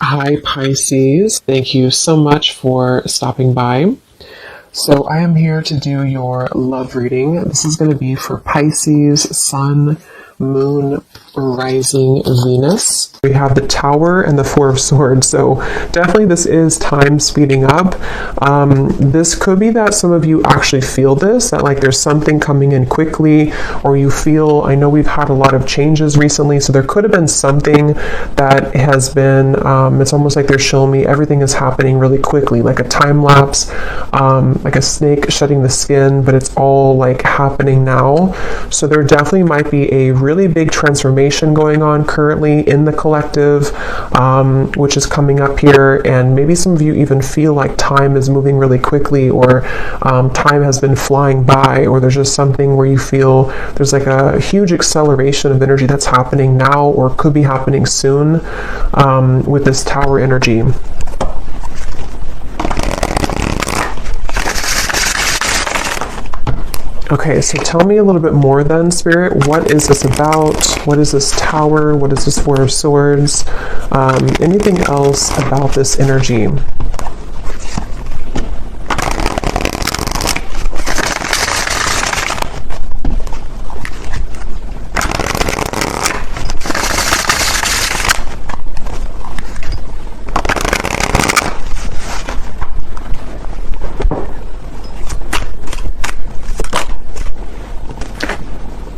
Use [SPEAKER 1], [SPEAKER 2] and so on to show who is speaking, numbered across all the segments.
[SPEAKER 1] Hi, Pisces. Thank you so much for stopping by. So, I am here to do your love reading. This is going to be for Pisces, Sun, Moon, Rising, Venus. We have the Tower and the Four of Swords. So, definitely this is time speeding up. This could be that some of you actually feel this, that like there's something coming in quickly, or you feel, I know we've had a lot of changes recently, so there could have been something that has been, it's almost like they're showing me everything is happening really quickly, like a time lapse, like a snake shedding the skin, but it's all like happening now. So there definitely might be a really big transformation going on currently in the collective, which is coming up here, and maybe some of you even feel like time is moving really quickly, or time has been flying by, or there's just something where you feel there's like a huge acceleration of energy that's happening now or could be happening soon with this Tower energy. Okay, so tell me a little bit more then, Spirit. What is this about? What is this Tower? What is this Four of Swords? Anything else about this energy?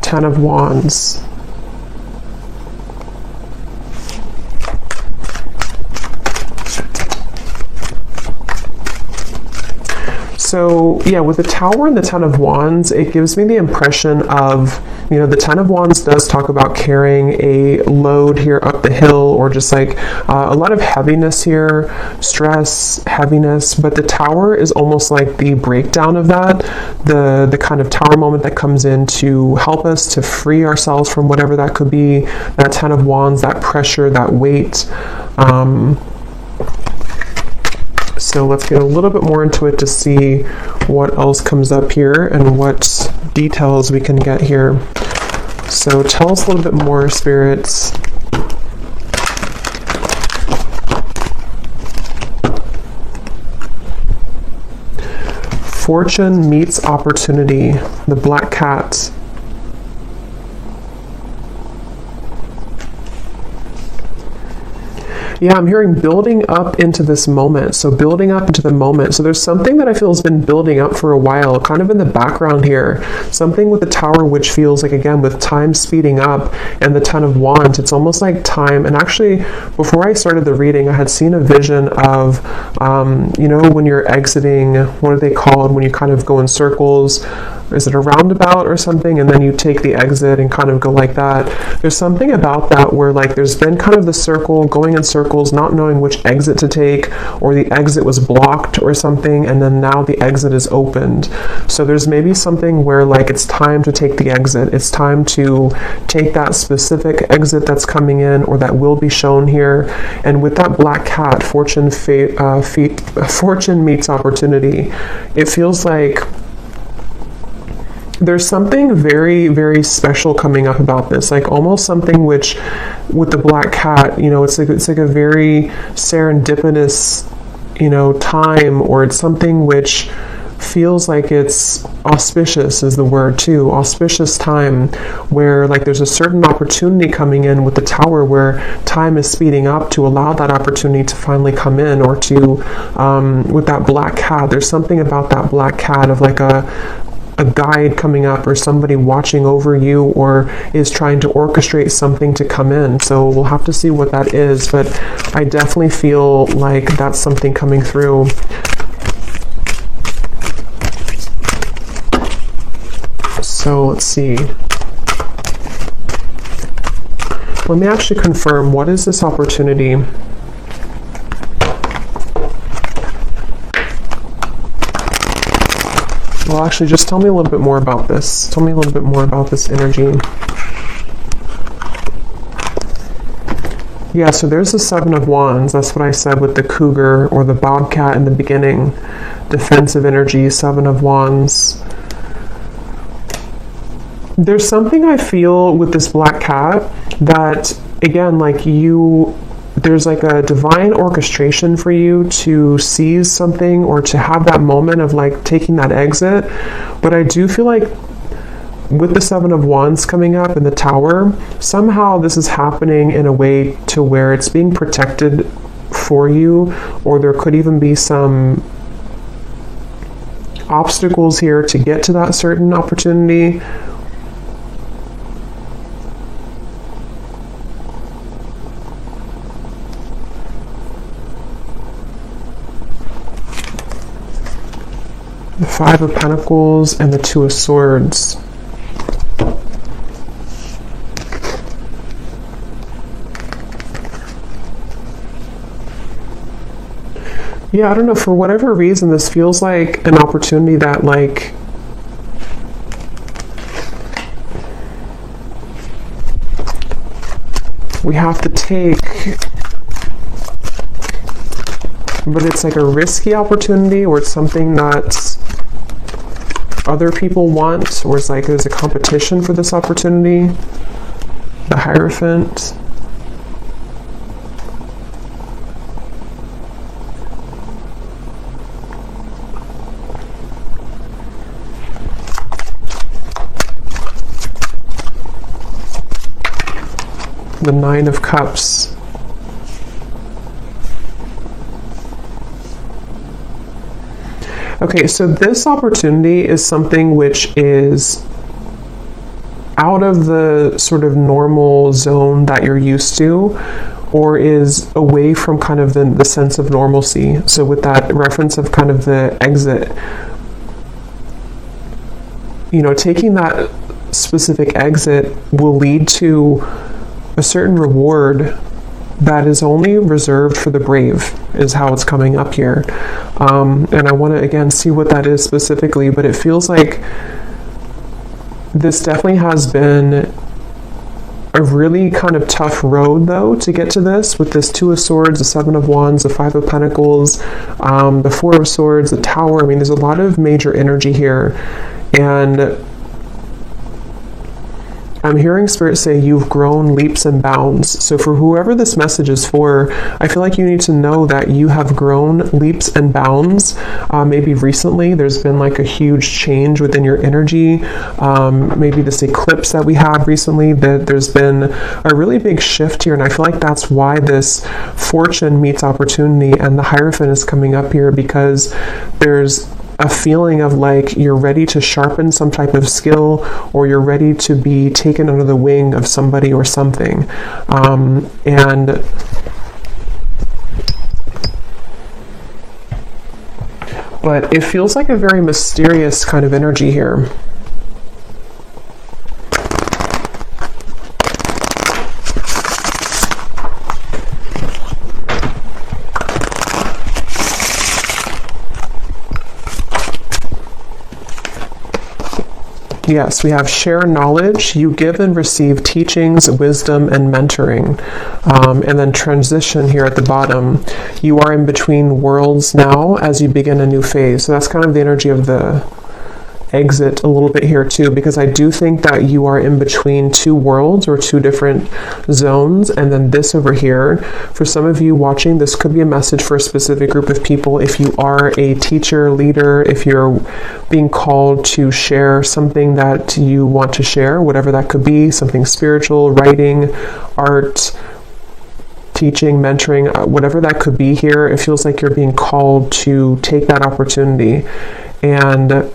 [SPEAKER 1] Ten of Wands. So yeah, with the Tower and the Ten of Wands, it gives me the impression of, you know, the Ten of Wands does talk about carrying a load here up the hill, or just like a lot of heaviness here, stress, heaviness, but the Tower is almost like the breakdown of that, the kind of Tower moment that comes in to help us to free ourselves from whatever that could be, that Ten of Wands, that pressure, that weight. So let's get a little bit more into it to see what else comes up here and what details we can get here. So tell us a little bit more, spirits. Fortune meets opportunity, the black cat. Yeah, I'm hearing building up into this moment. So building up into the moment. So there's something that I feel has been building up for a while, kind of in the background here. Something with the Tower, which feels like, again, with time speeding up, and the Ten of Wands, it's almost like time. And actually, before I started the reading, I had seen a vision of, you know, when you're exiting, what are they called? When you kind of go in circles. Is it a roundabout or something? And then you take the exit and kind of go like that. There's something about that where like there's been kind of the circle, going in circles, not knowing which exit to take, or the exit was blocked or something, and then now the exit is opened. So there's maybe something where like it's time to take the exit. It's time to take that specific exit that's coming in, or that will be shown here. And with that black cat, fortune meets opportunity. It feels like there's something very, very special coming up about this, like almost something which, with the black cat, you know, it's like a very serendipitous, you know, time, or it's something which feels like it's auspicious is the word too, auspicious time, where like there's a certain opportunity coming in with the Tower, where time is speeding up to allow that opportunity to finally come in, or to, with that black cat, there's something about that black cat of like a guide coming up, or somebody watching over you, or is trying to orchestrate something to come in. So we'll have to see what that is, but I definitely feel like that's something coming through. So let's see. Let me actually confirm, what is this opportunity? Well, actually, just tell me a little bit more about this. Tell me a little bit more about this energy. Yeah, so there's the Seven of Wands. That's what I said with the cougar or the bobcat in the beginning. Defensive energy, Seven of Wands. There's something I feel with this black cat that, again, like you there's like a divine orchestration for you to seize something or to have that moment of like taking that exit. But I do feel like with the Seven of Wands coming up in the Tower, somehow this is happening in a way to where it's being protected for you, or there could even be some obstacles here to get to that certain opportunity. The Five of Pentacles and the Two of Swords. Yeah, I don't know, for whatever reason, this feels like an opportunity that, like, we have to take, but it's like a risky opportunity, or it's something that other people want, or it's like there's a competition for this opportunity. The Hierophant. The Nine of Cups. Okay, so this opportunity is something which is out of the sort of normal zone that you're used to, or is away from kind of the sense of normalcy. So with that reference of kind of the exit, you know, taking that specific exit will lead to a certain reward that is only reserved for the brave, is how it's coming up here. And I want to again see what that is specifically, but it feels like this definitely has been a really kind of tough road, though, to get to this, with this Two of Swords, the Seven of Wands, the Five of Pentacles, the Four of Swords, the Tower. I mean, there's a lot of major energy here, and I'm hearing Spirit say you've grown leaps and bounds. So for whoever this message is for, I feel like you need to know that you have grown leaps and bounds. Maybe recently there's been like a huge change within your energy. Maybe this eclipse that we had recently, that there's been a really big shift here. And I feel like that's why this fortune meets opportunity and the Hierophant is coming up here, because there's a feeling of like you're ready to sharpen some type of skill, or you're ready to be taken under the wing of somebody or something. But it feels like a very mysterious kind of energy here. Yes, we have share knowledge. You give and receive teachings, wisdom, and mentoring. And then transition here at the bottom. You are in between worlds now as you begin a new phase. So that's kind of the energy of the exit a little bit here too, because I do think that you are in between two worlds or two different zones. And then this over here, for some of you watching, this could be a message for a specific group of people. If you are a teacher, leader, if you're being called to share something that you want to share, whatever that could be, something spiritual, writing, art, teaching, mentoring, whatever that could be here, it feels like you're being called to take that opportunity. And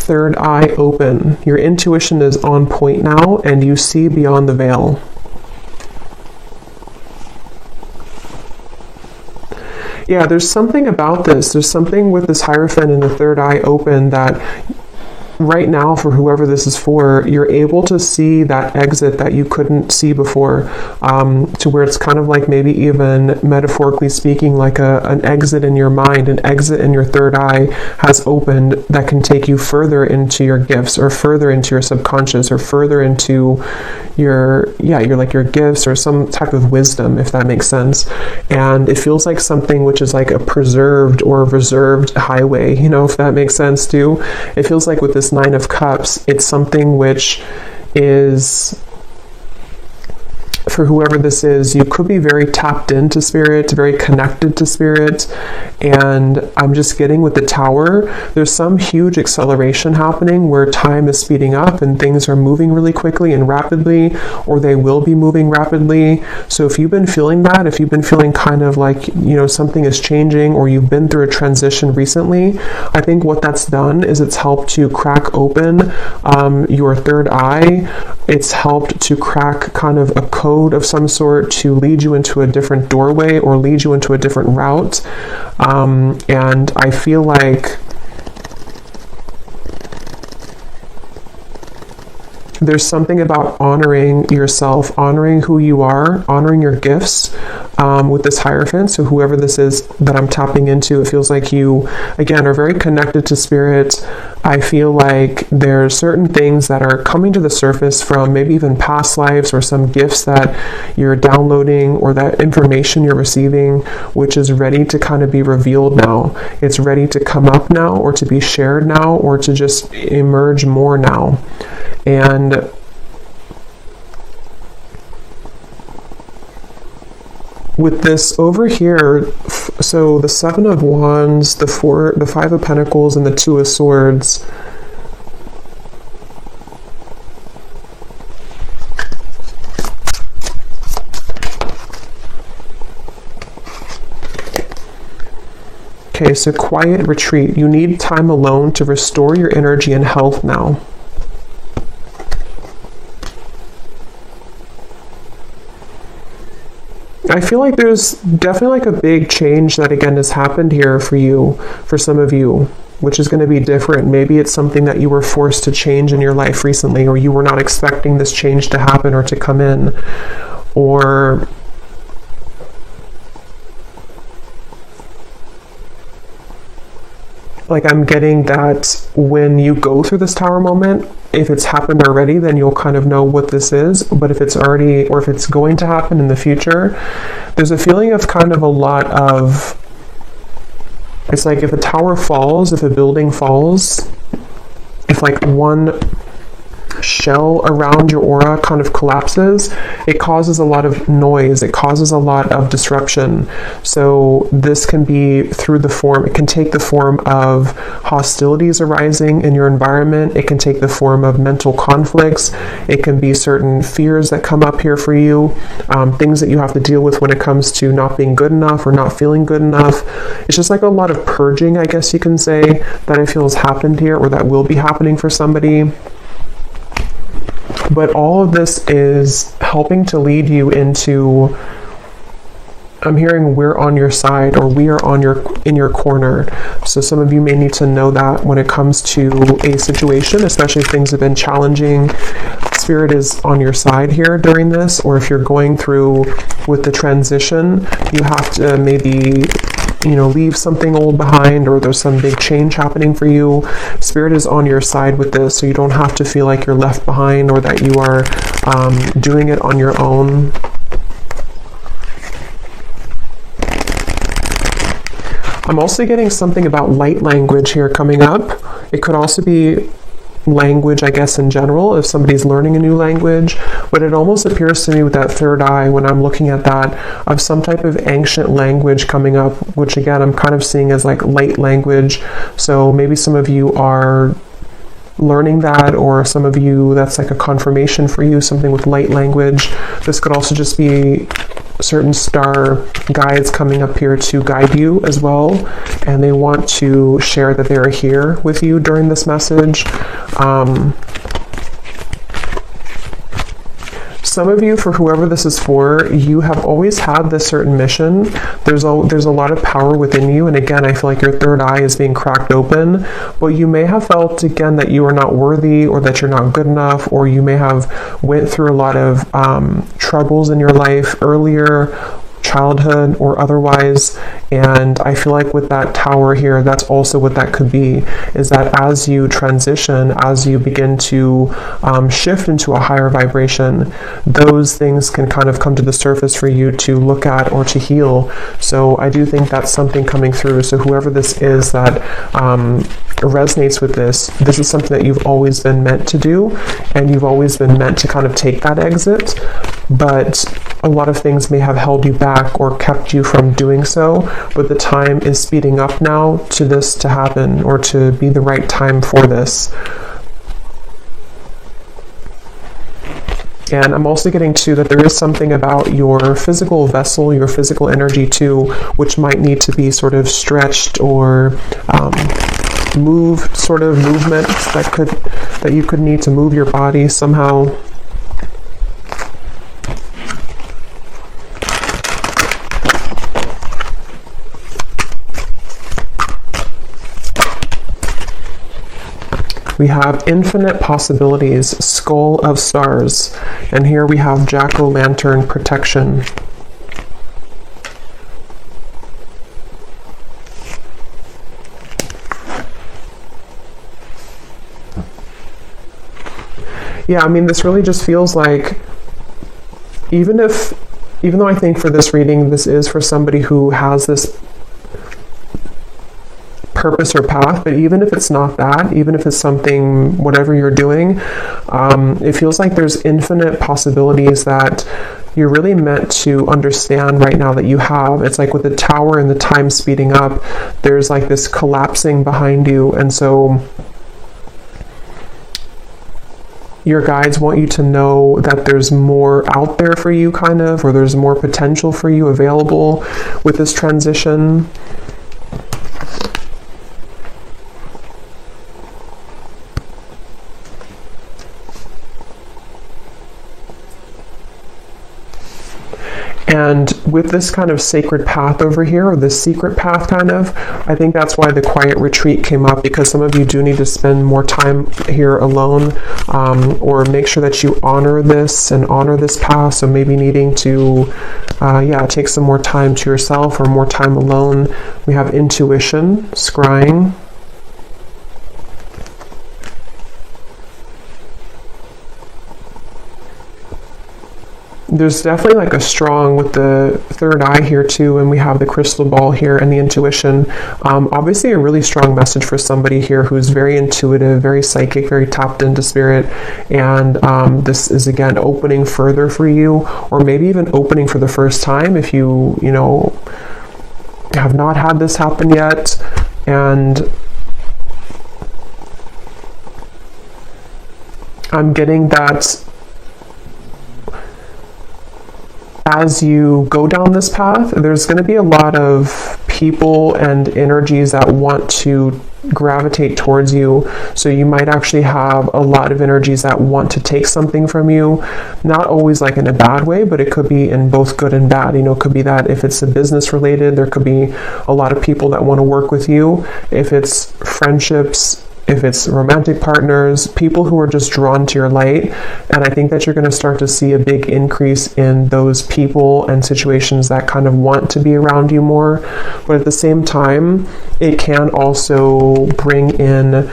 [SPEAKER 1] third eye open. Your intuition is on point now, and you see beyond the veil. Yeah, there's something about this. There's something with this Hierophant and the third eye open that right now, for whoever this is for, you're able to see that exit that you couldn't see before, to where it's kind of like, maybe even metaphorically speaking, like an exit in your mind, an exit in your third eye has opened that can take you further into your gifts, or further into your subconscious, or further into your gifts, or some type of wisdom, if that makes sense. And it feels like something which is like a preserved or reserved highway, if that makes sense too. It feels like with this Nine of Cups, it's something which is, for whoever this is, you could be very tapped into spirit, very connected to spirit. And I'm just getting with the Tower, there's some huge acceleration happening where time is speeding up and things are moving really quickly and rapidly, or they will be moving rapidly. So if you've been feeling that, if you've been feeling kind of like, something is changing, or you've been through a transition recently, I think what that's done is it's helped to crack open your third eye. It's helped to crack kind of a code of some sort to lead you into a different doorway, or lead you into a different route. And I feel like there's something about honoring yourself, honoring who you are, honoring your gifts, with this Hierophant. So whoever this is that I'm tapping into, it feels like you, again, are very connected to spirit. I feel like there's certain things that are coming to the surface from maybe even past lives, or some gifts that you're downloading, or that information you're receiving, which is ready to kind of be revealed now. It's ready to come up now, or to be shared now, or to just emerge more now. And with this over here, so the Seven of Wands, the Five of Pentacles, and the Two of Swords, okay, so quiet retreat. You need time alone to restore your energy and health now. I feel like there's definitely like a big change that again has happened here for you, for some of you, which is going to be different. Maybe it's something that you were forced to change in your life recently, or you were not expecting this change to happen or to come in, or like I'm getting that when you go through this Tower moment, if it's happened already, then you'll kind of know what this is. But if it's already, or if it's going to happen in the future, there's a feeling of kind of a lot of, it's like if a tower falls, if a building falls, if like one shell around your aura kind of collapses, it causes a lot of noise, it causes a lot of disruption. So this can be through the form, it can take the form of hostilities arising in your environment, it can take the form of mental conflicts, it can be certain fears that come up here for you, things that you have to deal with when it comes to not being good enough or not feeling good enough. It's just like a lot of purging, I guess you can say, that I feel has happened here, or that will be happening for somebody. But all of this is helping to lead you into, I'm hearing we're on your side, or we are in your corner. So some of you may need to know that when it comes to a situation, especially if things have been challenging, Spirit is on your side here during this. Or if you're going through with the transition, you have to maybe leave something old behind, or there's some big change happening for you. Spirit is on your side with this, so you don't have to feel like you're left behind, or that you are doing it on your own. I'm also getting something about light language here coming up. It could also be language, I guess, in general, if somebody's learning a new language, but it almost appears to me with that third eye, when I'm looking at that, of some type of ancient language coming up, which again, I'm kind of seeing as like light language. So maybe some of you are learning that, or some of you, that's like a confirmation for you, something with light language. This could also just be certain star guides coming up here to guide you as well, and they want to share that they're here with you during some of you, for whoever this is for, you have always had this certain mission. There's a lot of power within you, and again, I feel like your third eye is being cracked open, but you may have felt again that you are not worthy, or that you're not good enough, or you may have went through a lot of troubles in your life earlier, childhood or otherwise. And I feel like with that tower here, that's also what that could be, is that as you transition, as you begin to shift into a higher vibration, those things can kind of come to the surface for you to look at or to heal. So I do think that's something coming through. So whoever this is that resonates with this is something that you've always been meant to do, and you've always been meant to kind of take that exit, but a lot of things may have held you back or kept you from doing so, but the time is speeding up now to this to happen, or to be the right time for this. And I'm also getting to that there is something about your physical vessel, your physical energy too, which might need to be sort of stretched or moved, sort of movement that you could need to move your body somehow. We have infinite possibilities, skull of stars, and here we have jack-o'-lantern protection. Yeah, I mean, this really just feels like, even though I think for this reading, this is for somebody who has this purpose or path, but even if it's not that, even if it's something, whatever you're doing, it feels like there's infinite possibilities that you're really meant to understand right now that you have. It's like with the tower and the time speeding up, there's like this collapsing behind you, and so your guides want you to know that there's more out there for you, kind of, or there's more potential for you available with this transition. And with this kind of sacred path over here, or this secret path kind of, I think that's why the quiet retreat came up, because some of you do need to spend more time here alone, or make sure that you honor this and honor this path. So maybe needing to, take some more time to yourself or more time alone. We have intuition, scrying. There's definitely like a strong with the third eye here too, and we have the crystal ball here and the intuition. Obviously a really strong message for somebody here who's very intuitive, very psychic, very tapped into spirit, and this is again opening further for you, or maybe even opening for the first time if you have not had this happen yet. And I'm getting that as you go down this path, there's going to be a lot of people and energies that want to gravitate towards you. So you might actually have a lot of energies that want to take something from you, not always like in a bad way, but it could be in both good and bad. It could be that if it's a business related, there could be a lot of people that want to work with you. If it's friendships, if it's romantic partners, people who are just drawn to your light. And I think that you're going to start to see a big increase in those people and situations that kind of want to be around you more. But at the same time, it can also bring in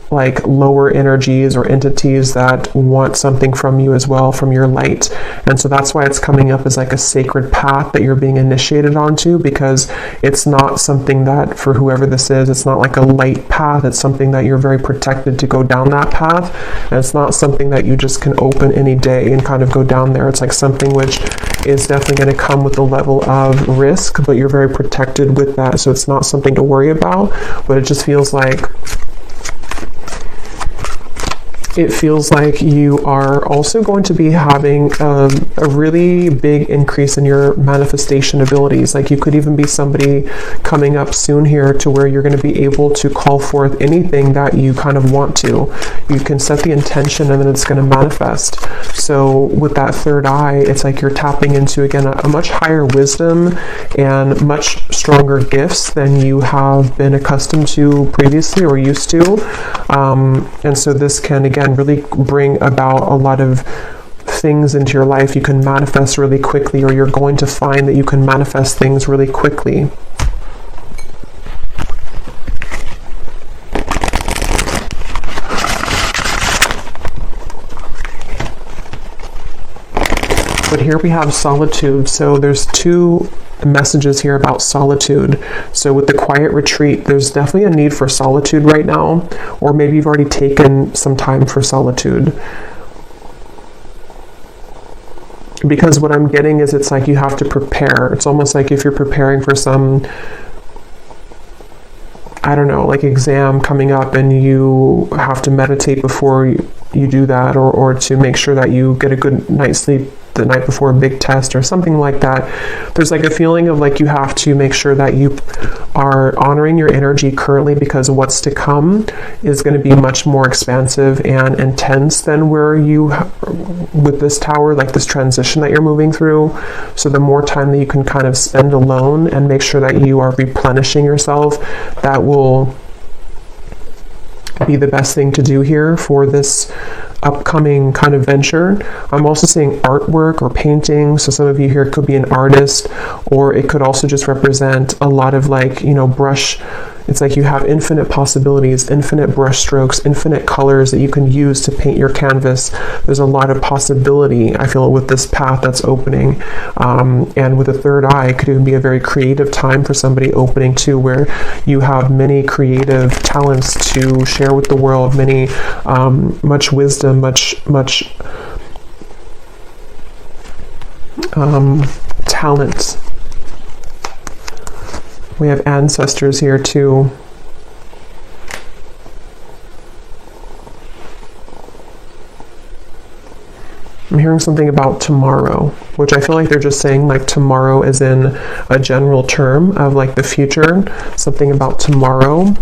[SPEAKER 1] like lower energies or entities that want something from you as well, from your light. And so that's why it's coming up as like a sacred path that you're being initiated onto, because it's not something that, for whoever this is, it's not like a light path. It's something that you're very protected to go down that path. And it's not something that you just can open any day and kind of go down there. It's like something which is definitely going to come with a level of risk, but you're very protected with that. So it's not something to worry about, but it just feels like it feels like you are also going to be having a really big increase in your manifestation abilities. Like you could even be somebody coming up soon here to where you're going to be able to call forth anything that you kind of want to. You can set the intention and then it's going to manifest. So with that third eye, it's like you're tapping into, again, a much higher wisdom and much stronger gifts than you have been accustomed to previously or used to. And so this can, again, really bring about a lot of things into your life. You can manifest really quickly, or you're going to find that you can manifest things really quickly. But here we have solitude. So there's two messages here about solitude. So with the quiet retreat, there's definitely a need for solitude right now, or maybe you've already taken some time for solitude. Because what I'm getting is it's like you have to prepare. It's almost like if you're preparing for some, I don't know, like exam coming up and you have to meditate before you do that, or to make sure that you get a good night's sleep the night before a big test or something like that. There's like a feeling of like you have to make sure that you are honoring your energy currently, because what's to come is going to be much more expansive and intense than where you with this tower, like this transition that you're moving through. So the more time that you can kind of spend alone and make sure that you are replenishing yourself, that will be the best thing to do here for this upcoming kind of venture. I'm also seeing artwork or painting. So some of you here could be an artist, or it could also just represent a lot of like, you know, brush. It's like you have infinite possibilities, infinite brush strokes, infinite colors that you can use to paint your canvas. There's a lot of possibility, I feel, with this path that's opening. And with a third eye, it could even be a very creative time for somebody opening too, where you have many creative talents to share with the world, many, much wisdom, much talent. We have ancestors here too. I'm hearing something about tomorrow, which I feel like they're just saying like tomorrow as in a general term of like the future, something about tomorrow.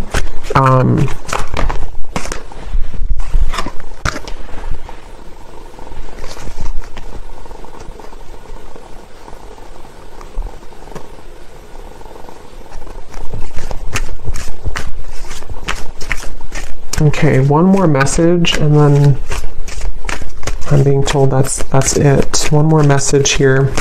[SPEAKER 1] Okay, one more message, and then I'm being told that's it. One more message here.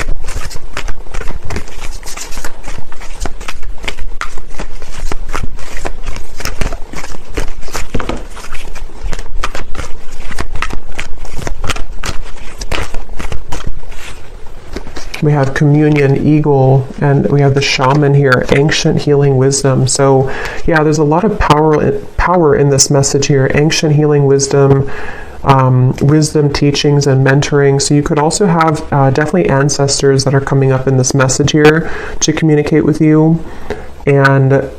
[SPEAKER 1] We have communion, eagle, and we have the shaman here, ancient healing wisdom. So yeah, there's a lot of power in this message here. Ancient healing wisdom, wisdom teachings and mentoring. So you could also have definitely ancestors that are coming up in this message here to communicate with you. And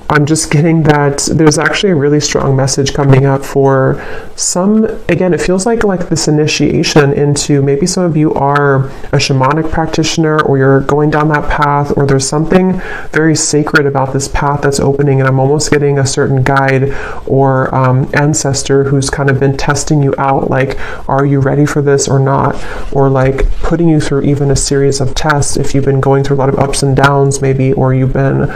[SPEAKER 1] I'm just getting that there's actually a really strong message coming up for some. Again, it feels like this initiation into, maybe some of you are a shamanic practitioner, or you're going down that path, or there's something very sacred about this path that's opening, and I'm almost getting a certain guide or ancestor who's kind of been testing you out, like, are you ready for this or not? Or like putting you through even a series of tests if you've been going through a lot of ups and downs maybe, or you've been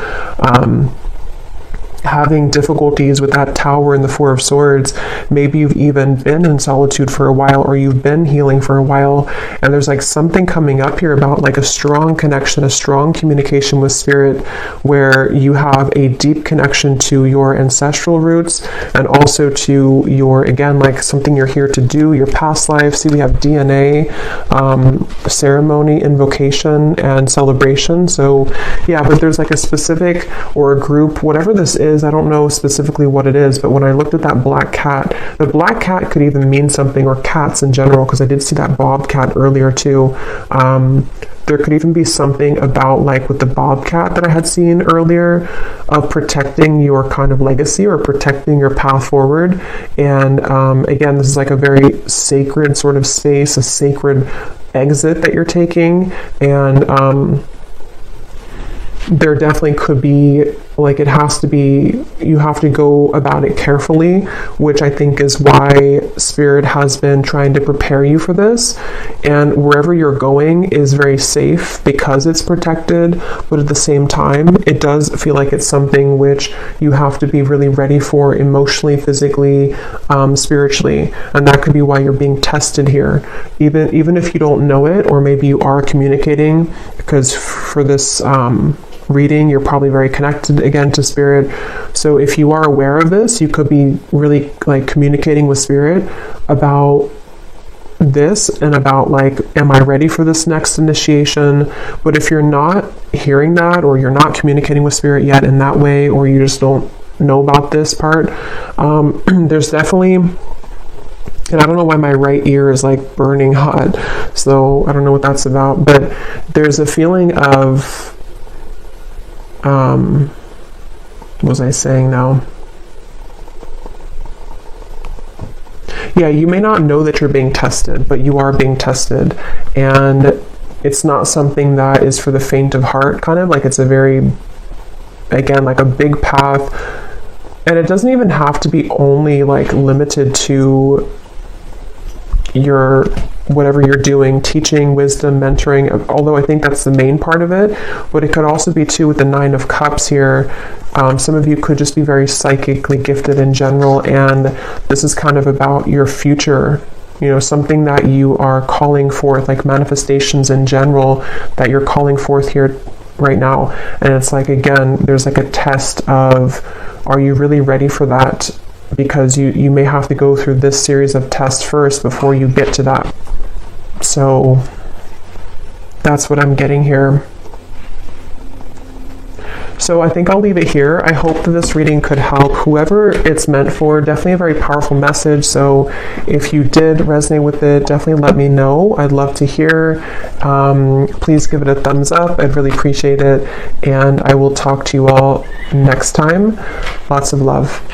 [SPEAKER 1] having difficulties with that tower and the Four of Swords. Maybe you've even been in solitude for a while, or you've been healing for a while, and there's like something coming up here about like a strong connection, a strong communication with spirit, where you have a deep connection to your ancestral roots, and also to your, again, like something you're here to do, your past life. See, we have DNA, ceremony, invocation, and celebration. So yeah, but there's like a specific or a group, whatever this is, is, I don't know specifically what it is, but when I looked at that black cat, the black cat could even mean something, or cats in general, because I did see that bobcat earlier too. There could even be something about, like with the bobcat that I had seen earlier, of protecting your kind of legacy or protecting your path forward. And again, this is like a very sacred sort of space, a sacred exit that you're taking. And there definitely could be, like, it has to be, you have to go about it carefully, which I think is why Spirit has been trying to prepare you for this. And wherever you're going is very safe because it's protected, but at the same time, it does feel like it's something which you have to be really ready for emotionally, physically, spiritually. And that could be why you're being tested here. Even if you don't know it, or maybe you are communicating, because for this reading, you're probably very connected again to Spirit. So if you are aware of this, you could be really like communicating with Spirit about this and about, like, am I ready for this next initiation? But if you're not hearing that, or you're not communicating with Spirit yet in that way, or you just don't know about this part, there's definitely, and I don't know why my right ear is like burning hot, so I don't know what that's about, but there's a feeling of what was I saying now? Yeah, you may not know that you're being tested, but you are being tested. And it's not something that is for the faint of heart, kind of like, it's a very, again, like a big path. And it doesn't even have to be only like limited to your whatever you're doing, teaching, wisdom, mentoring, although I think that's the main part of it. But it could also be too with the Nine of Cups here. Some of you could just be very psychically gifted in general, and this is kind of about your future, you know, something that you are calling forth, like manifestations in general that you're calling forth here right now. And it's like, again, there's like a test of, are you really ready for that? Because you may have to go through this series of tests first before you get to that. So that's what I'm getting here. So I think I'll leave it here. I hope that this reading could help whoever it's meant for. Definitely a very powerful message. So if you did resonate with it, definitely let me know. I'd love to hear. Please give it a thumbs up. I'd really appreciate it. And I will talk to you all next time. Lots of love.